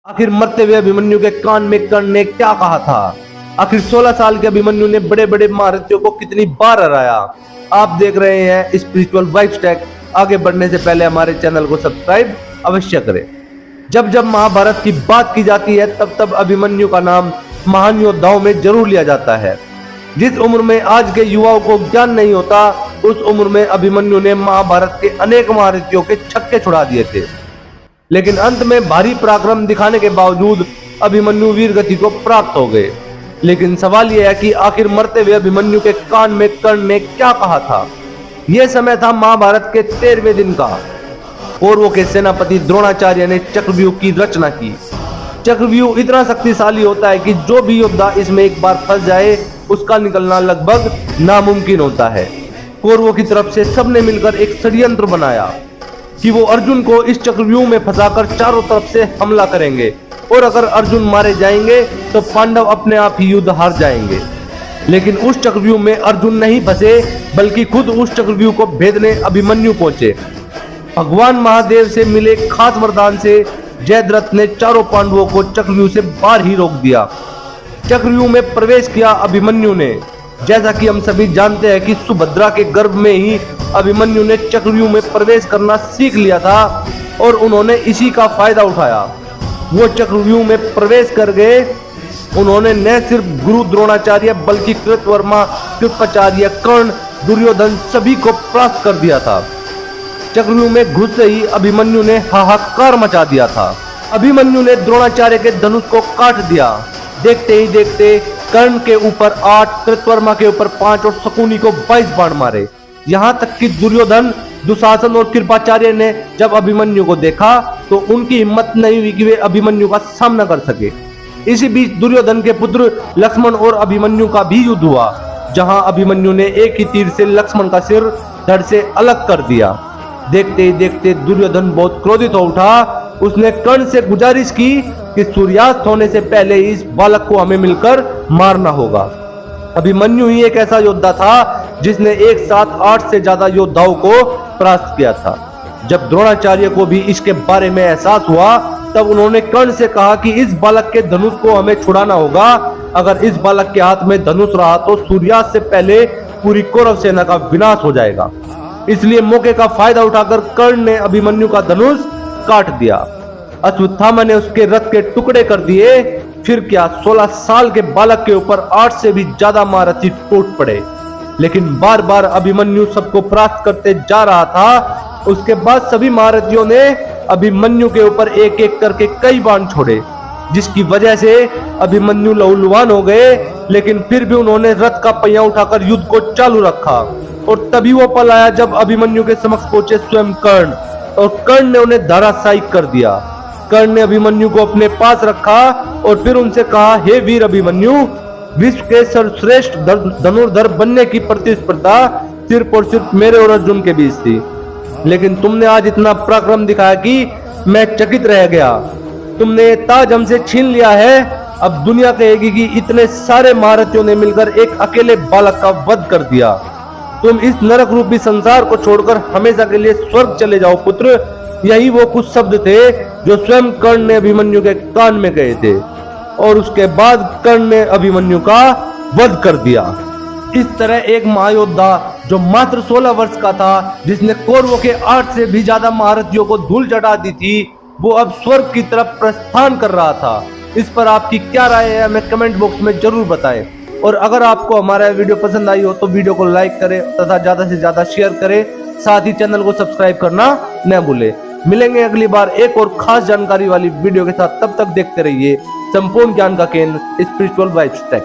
आखिर मरते हुए अभिमन्यु के कान में कर्ण ने क्या कहा था? आखिर 16 साल के अभिमन्यु ने बड़े बड़े महारथियों को कितनी बार हराया? आप देख रहे हैं स्पिरिचुअल वाइब्स टेक। आगे बढ़ने से पहले हमारे चैनल को सब्सक्राइब अवश्य करें। जब जब महाभारत की बात की जाती है तब तब अभिमन्यु का नाम महान योद्धाओं में जरूर लिया जाता है। जिस उम्र में आज के युवाओं को ज्ञान नहीं होता, उस उम्र में अभिमन्यु ने महाभारत के अनेक महारथियों के छक्के छुड़ा दिए थे। लेकिन अंत में भारी पराक्रम दिखाने के बावजूद अभिमन्यु वीर गति को प्राप्त हो गए। लेकिन सवाल यह है कि आखिर मरते हुए अभिमन्यु के कान में कर्ण ने क्या कहा था? यह समय था महाभारत के 13वें दिन का। कौरवों के सेनापति द्रोणाचार्य ने चक्रव्यूह की रचना की। चक्रव्यूह इतना शक्तिशाली होता है कि जो भी योद्धा इसमें एक बार फंस जाए उसका निकलना लगभग नामुमकिन होता है। कौरवों की तरफ से सबने मिलकर एक षड्यंत्र बनाया कि वो अर्जुन को इस चक्रव्यूह में फंसाकर चारों तरफ से हमला करेंगे और अगर अर्जुन मारे जाएंगे तो पांडव अपने आप ही युद्ध हार जाएंगे। लेकिन उस चक्रव्यूह में अर्जुन नहीं फंसे, बल्कि खुद उस चक्रव्यूह को भेदने अभिमन्यु पहुंचे। भगवान महादेव से मिले खास वरदान से जयद्रथ ने चारों पांडवों को चक्रव्यूह से बाहर ही रोक दिया। चक्रव्यूह में प्रवेश किया अभिमन्यु ने। जैसा कि हम सभी जानते हैं कि सुभद्रा के गर्भ में ही अभिमन्यु ने चक्रव्यूह में प्रवेश करना सीख लिया था और उन्होंने इसी का फायदा उठाया। वो चक्रव्यूह में प्रवेश कर गए। उन्होंने न सिर्फ गुरु द्रोणाचार्य बल्कि कृतवर्मा, कृपाचार्य, कर्ण, दुर्योधन सभी को परास्त कर दिया था। चक्रव्यूह में घुसते ही अभिमन्यु ने हाहाकार मचा दिया था। अभिमन्यु ने द्रोणाचार्य के धनुष को काट दिया। देखते ही देखते कर्ण के ऊपर 8, कृतवर्मा के ऊपर 5 और शकुनी को 22 बाण मारे। यहाँ तक कि दुर्योधन, दुशासन और कृपाचार्य ने जब अभिमन्यु को देखा तो उनकी हिम्मत नहीं हुई कि वे अभिमन्यु का सामना कर सके। इसी बीच दुर्योधन के पुत्र लक्ष्मण और अभिमन्यु का भी युद्ध हुआ, जहां अभिमन्यु ने एक ही तीर से लक्ष्मण का सिर धड़ से अलग कर दिया। देखते ही देखते दुर्योधन बहुत क्रोधित हो उठा। उसने कर्ण से गुजारिश की कि सूर्यास्त होने से पहले इस बालक को हमें मिलकर मारना होगा। अभिमन्यु ही एक ऐसा योद्धा था जिसने एक साथ 8 से ज्यादा योद्धाओं को परास्त किया था। जब द्रोणाचार्य को भी इसके बारे में एहसास हुआ तब उन्होंने कर्ण से कहा कि इस बालक के धनुष को हमें छुड़ाना होगा। अगर इस बालक के हाथ में धनुष रहा तो सूर्यास्त से पहले पूरी कौरव सेना का विनाश हो जाएगा। इसलिए मौके का फायदा उठाकर कर्ण ने अभिमन्यु का धनुष काट दिया। अश्वत्थामा ने उसके रथ के टुकड़े कर दिए। फिर क्या, 16 साल के बालक के ऊपर 8 से भी ज्यादा महारथी टूट पड़े। लेकिन बार बार अभिमन्यु सबको परास्त करते जा रहा था। उसके बाद सभी महारथियों ने अभिमन्यु के ऊपर एक एक करके कई बाण छोड़े, जिसकी वजह से अभिमन्यु लहूलुहान हो गए। लेकिन फिर भी उन्होंने रथ का पहिया उठाकर युद्ध को चालू रखा। और तभी वो पल आया जब अभिमन्यु के समक्ष पहुंचे स्वयं कर्ण, और कर्ण ने उन्हें धराशायी कर दिया। कर्ण ने अभिमन्यु को अपने पास रखा और फिर उनसे कहा, हे वीर अभिमन्यु, विश्व के सर्वश्रेष्ठ धनुर्धर बनने की प्रतिस्पर्धा सिर्फ और सिर्फ मेरे और अर्जुन के बीच थी। लेकिन तुमने आज इतना पराक्रम दिखाया कि मैं चकित रह गया। तुमने ताज हमसे छीन लिया है। अब दुनिया कहेगी कि इतने सारे महारथियों ने मिलकर एक अकेले बालक का वध कर दिया। तुम इस नरक रूपी संसार को छोड़कर हमेशा के लिए स्वर्ग चले जाओ पुत्र। यही वो कुछ शब्द थे जो स्वयं कर्ण ने अभिमन्यु के कान में कहे थे। और उसके बाद कर्ण ने अभिमन्यु का वध कर दिया। इस तरह एक महायोद्धा जो मात्र 16 वर्ष का था, जिसने कौरवों के 8 से भी ज्यादा महारथियों को धूल चटा दी थी, वो अब स्वर्ग की तरफ प्रस्थान कर रहा था। इस पर आपकी क्या राय है हमें कमेंट बॉक्स में जरूर बताएं। और अगर आपको हमारा वीडियो पसंद आई हो तो वीडियो को लाइक करें तथा ज्यादा से ज्यादा शेयर करें। साथ ही चैनल को सब्सक्राइब करना न भूलें। मिलेंगे अगली बार एक और खास जानकारी वाली वीडियो के साथ। तब तक देखते रहिए संपूर्ण ज्ञान का केंद्र स्पिरिचुअल वाइब्स टेक।